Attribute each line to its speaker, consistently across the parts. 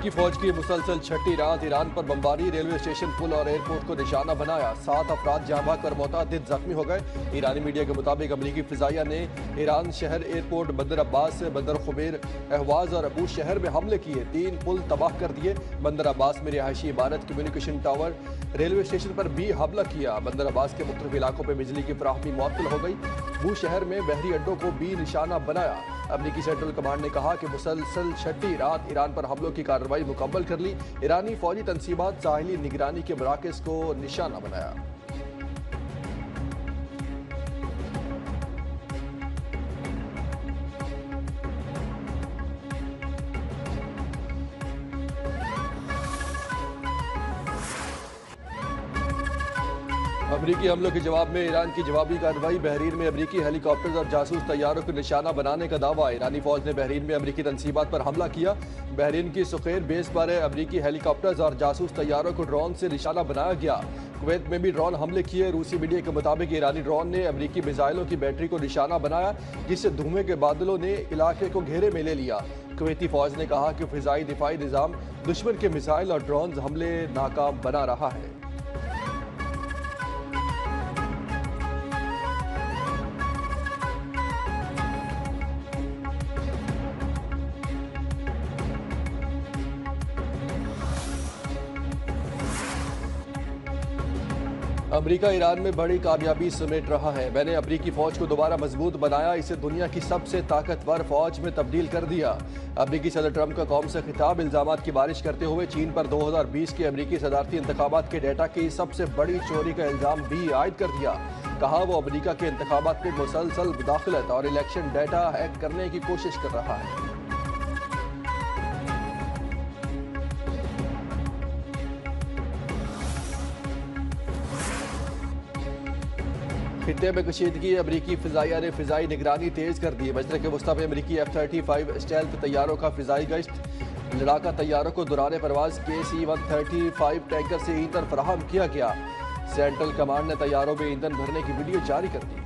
Speaker 1: अमरीकी फौज की मुसलसल छठी रात ईरान पर बमबारी, रेलवे स्टेशन, पुल और एयरपोर्ट को निशाना बनाया। 7 अफराद जाँ बहक और मुतअद्दिद जख्मी हो गए। ईरानी मीडिया के मुताबिक अमरीकी फिजाइया ने ईरान शहर, एयरपोर्ट, बंदर अब्बास, बंदर खुबैर, अहवाज और अबू शहर में हमले किए। 3 पुल तबाह कर दिए। बंदर अब्बास में रिहायशी इमारत, कम्युनिकेशन टावर, रेलवे स्टेशन पर भी हमला किया। बंदर अब्बास के मुख्तलिफ इलाकों में बिजली की फराहमी मुअत्तल हो गई। बू शहर में बहरी अड्डों को भी निशाना बनाया। अमरीकी सेंट्रल कमांड ने कहा कि मुसलसल छठी रात ईरान पर हमलों की कार्रवाई मुकम्मल कर ली। ईरानी फौजी तनसीबात साहिली निगरानी के मराकज को निशाना बनाया। अमरीकी हमलों के जवाब में ईरान की जवाबी कार्रवाई। बहरीन में अमरीकी हेलीकॉप्टर्स और जासूस तैयारों को निशाना बनाने का दावा। ईरानी फौज ने बहरीन में अमरीकी तनसीबात पर हमला किया। बहरीन की सुखैर बेस पर अमरीकी हेलीकॉप्टर्स और जासूस तैयारों को ड्रोन से निशाना बनाया गया। कुवैत में भी ड्रोन हमले किए। रूसी मीडिया के मुताबिक ईरानी ड्रोन ने अमरीकी मिसाइलों की बैटरी को निशाना बनाया, जिससे धुएं के बादलों ने इलाके को घेरे में ले लिया। कुवैती फौज ने कहा कि फिजाई दिफाई निज़ाम दुश्मन के मिसाइल और ड्रोन हमले नाकाम बना रहा है। अमरीका ईरान में बड़ी कामयाबी समेट रहा है। मैंने अमरीकी फौज को दोबारा मजबूत बनाया, इसे दुनिया की सबसे ताकतवर फौज में तब्दील कर दिया। अमरीकी सदर ट्रंप का कौम से खिताब, इल्जामात की बारिश करते हुए चीन पर 2020 के अमरीकी सदारती इंतखाबात के डेटा की सबसे बड़ी चोरी का इल्जाम भी आयद कर दिया। कहा वो अमरीका के इंतखाबात में मुसलसल मुदाखलत और इलेक्शन डेटा हैक करने की कोशिश कर रहा है। खित्ते में कशीदगी, अमरीकी फिजाइया ने फिजाई निगरानी तेज कर दी। मशरक़ वस्ता में अमरीकी F-35 स्टेल्थ तैयारों का फिजाई गश्त। लड़ाका तैयारों को दौरान परवाज KC-135 टैंकर से ईंधन फराहम किया गया। सेंट्रल कमांड ने तैयारों में ईंधन भरने की वीडियो जारी कर दी।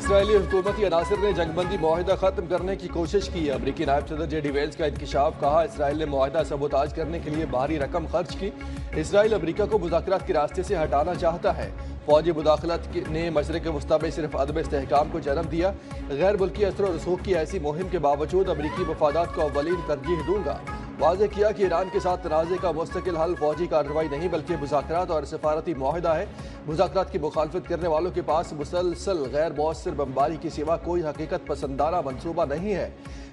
Speaker 1: इसराइली हुकूमती अनासर ने जंगबंदी मुआहिदा खत्म करने की कोशिश की। अमरीकी नायब सदर JD वेंस का इंकशाफ। कहा इसराइल ने मुआहिदा सबूताज करने के लिए भारी रकम खर्च की। इसराइल अमरीका को मुज़ाकरात के रास्ते से हटाना चाहता है। फौजी मुदाखलत ने मशरक़ वस्ता में सिर्फ अदम इस्तेहकाम को जन्म दिया। गैर मुल्की असर और रसूख की ऐसी मुहिम के बावजूद अमरीकी मफादात को अव्वलीन तरजीह दूंगा। वाज़ेह किया कि ईरान के साथ तनाज़े का मुस्तकिल हल फौजी कार्रवाई नहीं बल्कि मुज़ाकरात और सफारती मुआहिदा है। मुज़ाकरात की मुखालफत करने वालों के पास मुसलसल गैर मौसर बमबारी के सिवा कोई हकीकत पसंदाना मनसूबा नहीं है।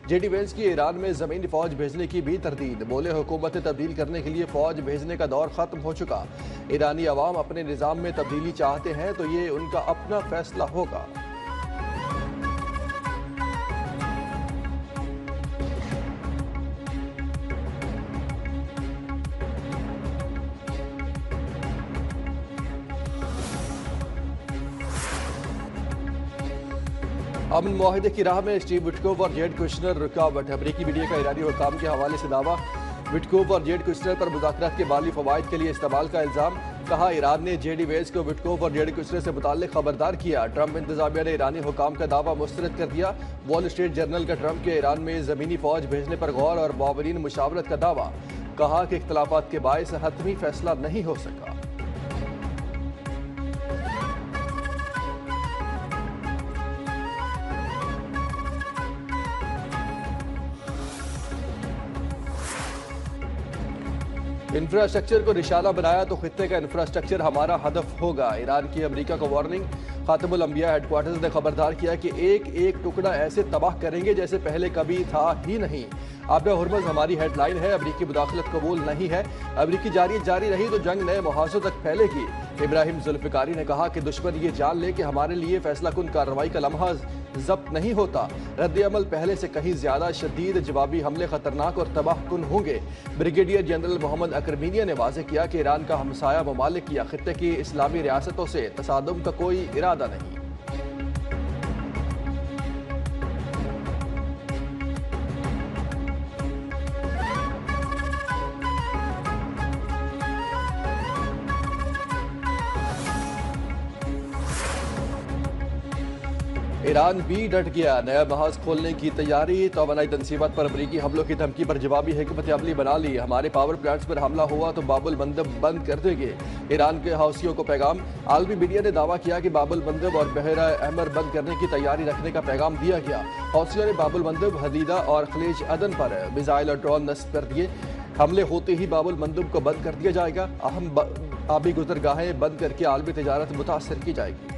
Speaker 1: JD वेंस की ईरान में ज़मीनी फ़ौज भेजने की भी तरदीद। बोले हुकूमतें तब्दील करने के लिए फ़ौज भेजने का दौर ख़त्म हो चुका। ईरानी अवाम अपने निज़ाम में तब्दीली चाहते हैं तो ये उनका अपना फैसला होगा। अमन मुआहिदे की राह में स्टीव विटकोफ और जेड कुशनर रुकावट। अमरीकी मीडिया का ईरानी हुकाम के हवाले से दावा। विटकोफ और जेड कुशनर पर मुज़ाकरात के माली फ़वाइद के लिए इस्तेमाल का इल्ज़ाम। कहा ईरान ने JD वेंस को विटकोफ और जेड कुशनर से मुताल्लिक़ खबरदार किया। ट्रंप इंतज़ामिया ने ईरानी हुकाम का दावा मुस्तरद कर दिया। वॉल स्ट्रीट जर्नल का ट्रंप के ईरान में ज़मीनी फ़ौज भेजने पर गौर और मावरीन मुशावरत का दावा। कहा कि इख्तलाफात के बायस हतमी फैसला नहीं हो सका। इंफ्रास्ट्रक्चर को निशाना बनाया तो खित्ते का इंफ्रास्ट्रक्चर हमारा हदफ होगा। ईरान की अमेरिका को वार्निंग। खातिमुल अंबिया हेडक्वार्टर्स ने खबरदार किया कि एक एक टुकड़ा ऐसे तबाह करेंगे जैसे पहले कभी था ही नहीं। आब हुर्मुज़ हमारी हेडलाइन है। अमरीकी मुदाखलत कबूल नहीं है। अमरीकी जारी रही तो जंग नए मुहासों तक फैलेगी। इब्राहिम जुल्फ़िकारी ने कहा कि दुश्मन ये जान ले कि हमारे लिए फैसला कुन कार्रवाई का लम्हा जब्त नहीं होता। रद्द अमल पहले से कहीं ज्यादा शदीद जवाबी हमले खतरनाक और तबाह कुन होंगे। ब्रिगेडियर जनरल मोहम्मद अकरमीनिया ने वाज़ेह किया कि ईरान का हमसाया ममालिक या खित्ते की इस्लामी रियासतों से तसादुम का कोई इरादा नहीं। ईरान भी डट गया, नया महाज खोलने की तैयारी। तवानाई तनसीबात पर अमरीकी हमलों की धमकी पर जवाबी हिकमत अमली बना ली। हमारे पावर प्लांट्स पर हमला हुआ तो बाबुल मंदब बंद कर देंगे। ईरान के हौसियों को पैगाम। आलमी मीडिया ने दावा किया कि बाबुल मंदब और बहरा अहमर बंद करने की तैयारी रखने का पैगाम दिया गया। हौसियों ने बाबुल मंदब, हदीदा और खलीज अदन पर मिसाइल और ड्रोन नस्ब कर दिए। हमले होते ही बाबुल मंदब को बंद कर दिया जाएगा। अहम आबी गुजरगाहें बंद करके आलमी तजारत मुतासर की जाएगी।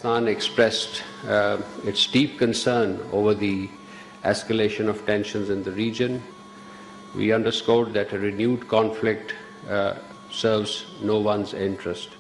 Speaker 2: Pakistan expressed its deep concern over the escalation of tensions in the region. We underscored that a renewed conflict serves no one's interest.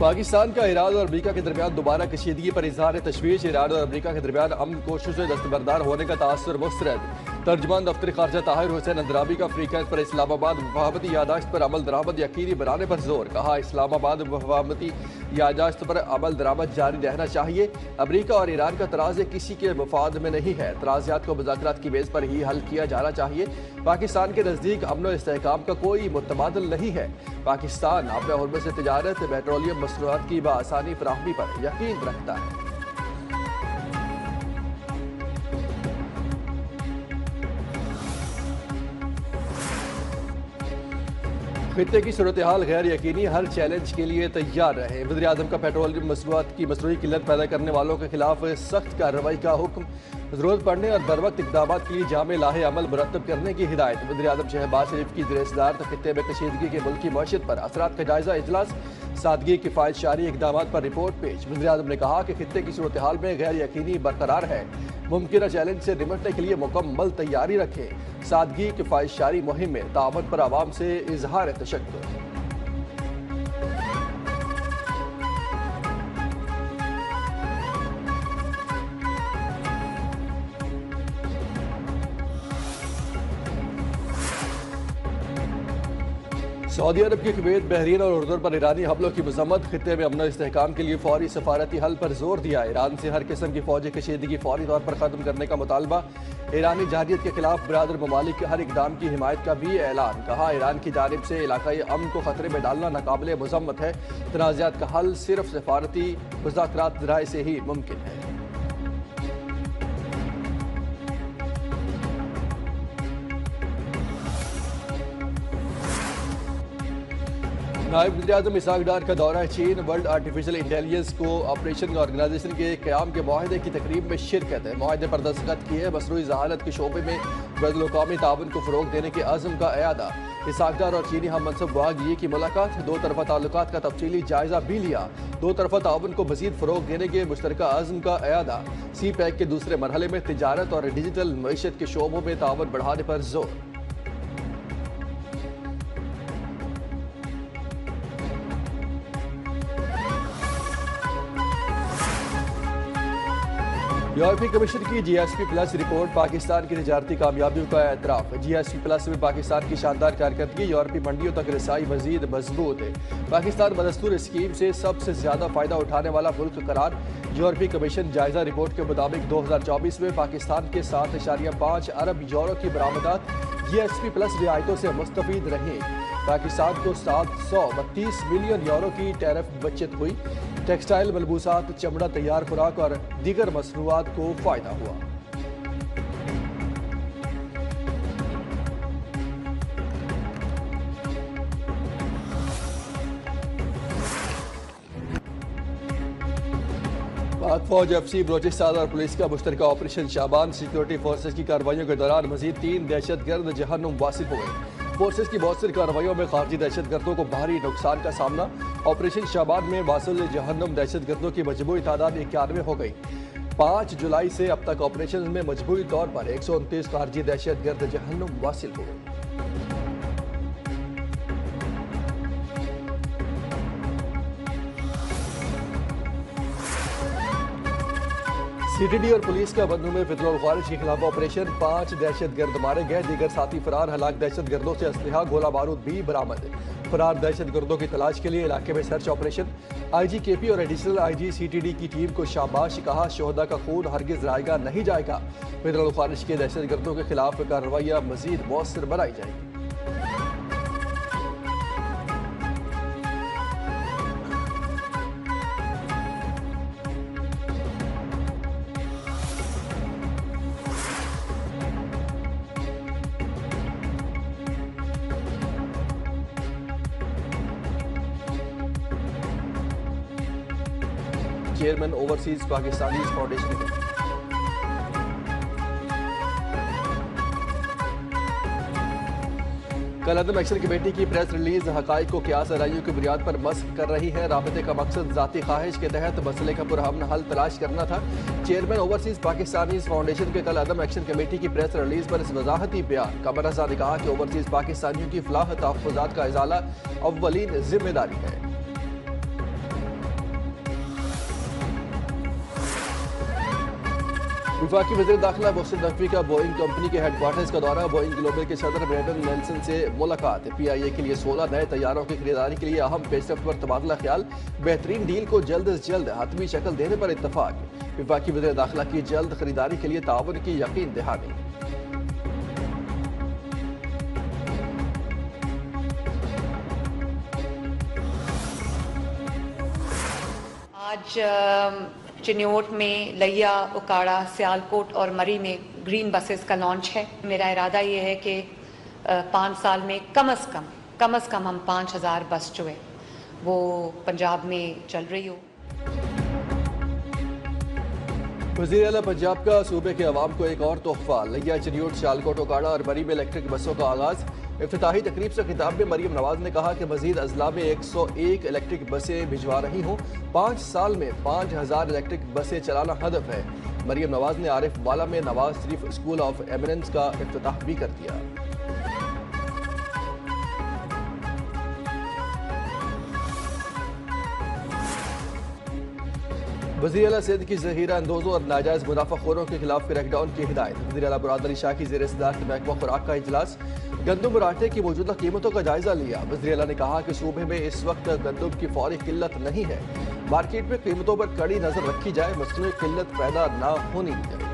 Speaker 1: Pakistan का ईरान और अमेरिका के दरमियान दोबारा कशीदगी पर इजहार तशवीश। ईरान और अमेरिका के दरमियान अमन कोशिशों से दस्तबरदार होने का तासुर मुस्तरद। तर्जमान दफ्तर खारजा ताहिर हुसैन अंदराबी का अफ्रीका पर इस्लामाबाद वफाकती यादाश्त पर अमल दरामद यकीनी बनाने पर जोर। कहा, इस्लामाबाद वफाकती यादाश्त पर अमल दरामद जारी रहना चाहिए। अमेरिका और ईरान का तनाज़ किसी के मफाद में नहीं है। तनाज़ात को मुज़ाकरात की बेस पर ही हल किया जाना चाहिए। पाकिस्तान के नज़दीक अमन और इस्तेहकाम का कोई मुतबादल नहीं है। पाकिस्तान अपने हुर्मत से तिजारत, पेट्रोलियम मसनूआत की बआसानी फराहमी पर यकीन रखता है। खित्ते की सूरत हाल गैर यकीनी, हर चैलेंज के लिए तैयार रहे। वज़ीर आज़म का पेट्रोलियम मसनूआत की मसनूई किल्लत पैदा करने वालों के खिलाफ सख्त कार्रवाई का हुक्म। जरूरत पड़ने और बर वक्त इक़दाम के लिए जामे लाहे अमल मुरतब करने की हिदायत। वज़ीर आज़म शहबाज शरीफ की ज़ेर-ए-सदारत खित्ते में कशीदगी के मुल्की मईशत पर असरात का जायजा इजलास। सादगी किफ़ायतशारी इक़दाम पर रिपोर्ट पेश। वज़ीर आज़म ने कहा कि खित्ते की सूरत हाल में गैर यकीनी बरकरार है। मुमकिन चैलेंज से निपटने के लिए मुकम्मल तैयारी रखें। सादगी किफ़ायतशारी मुहिम में ताबन पर आवाम से इजहार तशक्कुर। सऊदी अरब के कुवैत, बहरीन और उर्दू पर ईरानी हमलों की मजम्मत। खित्ते में अमन इस्तेहकाम के लिए फौरी सफारती हल पर जोर दिया। ईरान से हर किस्म की फौजी कशीदगी फौरी तौर पर खत्म करने का मुतालबा। ईरानी जहरीत के खिलाफ बरादर ममालिक के हर इकदाम की हिमायत का भी ऐलान। कहा, ईरान की जानिब से इलाकाई अमन को खतरे में डालना नाकाबिले मजम्मत है। तनाज़ात का हल सिर्फ सफारती मुज़ाकरात ज़राए से ही मुमकिन है। नायब वज़ीर-ए-आज़म इसहाक डार का दौरा चीन। वर्ल्ड आर्टिफिशियल इंटेलिजेंस को ऑपरेशन ऑर्गेनाइजेशन के क़याम के माहदे की तकरीब में शिरकत है। माहदे पर दस्तखत किए। मसनूई ज़हानत के शोबे में बैनुल-अक़वामी ताउन को फ़रोग़ देने के अज़्म का अयादा। इसहाक डार और चीनी हम मनसब वागी की मुलाकात। दो तरफ़ा ताल्लुकात का तफसीली जायज़ा भी लिया। दो तरफ़ा ताउन को मज़ीद फ़रोग़ देने के मुश्तरका अज़्म का अयादा। सी पैक के दूसरे मरहले में तिजारत और डिजिटल मईशत के शोबों में ताउन बढ़ाने पर जोर। यूरोपीय कमीशन की GSP प्लस रिपोर्ट। पाकिस्तान की तजारती कामयाबियों का एतराफ़। GSP प्लस में पाकिस्तान की शानदार कारकर्दगी। यूरोपीय मंडियों तक रसाई मजीद मजबूत है। पाकिस्तान बदस्तूर स्कीम से सबसे ज्यादा फायदा उठाने वाला मुल्क करार। यूरोपीय कमीशन जायजा रिपोर्ट के मुताबिक 2024 में पाकिस्तान के 7.5 अरब यूरो की बरामदात GSP प्लस रियायतों से मुस्तफीद रही। पाकिस्तान को 732 मिलियन यूरो की टैरिफ बचत हुई। टेक्सटाइल, मलबूसात, चमड़ा, तैयार खुराक और दीगर मसनूआत को फायदा हुआ। पाक फौज FC बलोचिस्तान और पुलिस का मुश्तरका ऑपरेशन शाबान। सिक्योरिटी फोर्सेज की कार्रवाइयों के दौरान मजीद 3 दहशतगर्द जहन्नुम वासिल हुए। फोर्सेज की मौसर कार्रवाइयों में खारजी दहशतगर्दों को भारी नुकसान का सामना। ऑपरेशन शाबान में वासिल जहन्नुम दहशतगर्दों की मजमूई तादाद 91 हो गई। 5 जुलाई से अब तक ऑपरेशन में मजमूई तौर पर 129 खारजी दहशतगर्द जहन्नुम वासिल हुए। सीटीडी और पुलिस का बंधु में फितरत खारिज के खिलाफ ऑपरेशन, 5 दहशतगर्द मारे गए, दीगर साथी फरार, हलाक दहशतगर्दों से असलहा गोला बारूद भी बरामद। फरार दहशतगर्दों की तलाश के लिए इलाके में सर्च ऑपरेशन। आईजी केपी और एडिशनल आईजी सीटीडी की टीम को शाबाश, कहा शोहदा का खून हरगिज रायगा नहीं जाएगा। फितरत खारिज के दहशतगर्दों के खिलाफ कार्रवाइयाँ मजीद मौसर बनाई जाएगी। चेयरमैन ओवरसीज पाकिस्तानीज फाउंडेशन के कल अदम एक्शन कमेटी की प्रेस रिलीज, हकाइक को क्यास आराइयों की बुनियाद पर मस्क कर रही है। राबते का मकसद जाती ख्वाहिश के तहत मसले का पुरअमन हल तलाश करना था। चेयरमैन ओवरसीज पाकिस्तानीज फाउंडेशन के कल अदम एक्शन कमेटी की प्रेस रिलीज पर इस वजाहती बयान। कमर रजा ने कहा कि ओवरसीज पाकिस्तानियों की फलाह तहफ़्फ़ुज़ात का इजाला अव्वलीन जिम्मेदारी है। वफाकी वज़ीर दाखिला मोहसिन नकवी का बोइंग कंपनी के हेडक्वार्टर्स का दौरा, बोइंग ग्लोबल के सदर ब्रेंडन नेल्सन से मुलाकात। PIA के लिए 16 नए तैयारों की खरीदारी के लिए अहम पेशरफ्त पर तबादला ख्याल, बेहतरीन डील को जल्द से जल्द हतमी शक्ल देने पर इत्तफाक। वफाकी वज़ीर दाखिला की जल्द खरीदारी के लिए ताउन की यकीन दहानी।
Speaker 3: आज चिन्योट में लिया, उकाड़ा, सियालकोट और मरी में ग्रीन बसेस का लॉन्च है। मेरा इरादा ये है कि 5 साल में कम से कम हम 5000 बस जो है वो पंजाब में चल रही हो।
Speaker 1: वज़ीर आला पंजाब का सूबे के अवाम को एक और तोहफा, लिया, चिन्योट, सियालकोट, उकाड़ा और मरी में इलेक्ट्रिक बसों का आगाज़। इफ्तिताही तकरीब से खिताब में मरीम नवाज ने कहा कि मजीद अजला में 101 इलेक्ट्रिक बसें भिजवा रही हूँ। 5 साल में 5000 इलेक्ट्रिक बसें चलाना हदफ है। मरीम नवाज ने आरिफ वाला में Nawaz Sharif school of eminence का इफ्तिताह भी कर दिया। वज़ीर आला सिंध की ज़ख़ीरा अंदोज़ों और नाजायज़ मुनाफ़ाखोरों के खिलाफ क्रैकडाउन की हिदायत। वज़ीर आला मुराद अली शाह की ज़ेर सदारत महकमा खुराक का इजलास, गंदम और आटे की मौजूदा कीमतों का जायजा लिया। वज़ीर आला ने कहा कि सूबे में इस वक्त गंदम की फौरी किल्लत नहीं है, मार्केट में कीमतों पर कड़ी नजर रखी जाए, मसनूई किल्लत पैदा न होनी चाहिए।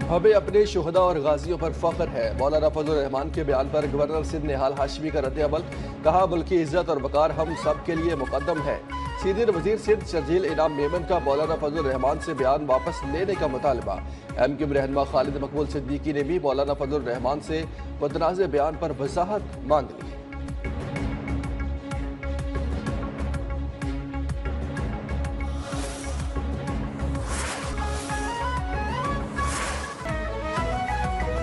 Speaker 1: हमें अपने शुहदा और गाजियों पर फख्र है। मौलाना फजल रहमान के बयान पर गवर्नर सिंध निहाल हाशमी का रद्द-ए-अमल, कहा मुल्की इज्जत और वकार हम सब के लिए मुकद्दम है। सीनियर वजीर सिंध शर्जील इनाम मेमन का मौलाना फजल रहमान से बयान वापस लेने का मुतालबा। MQ रहनुमा खालिद मकबूल सिद्दीकी ने भी मौलाना फजल रहमान से मुतनाज़ बयान पर वजाहत मांग ली।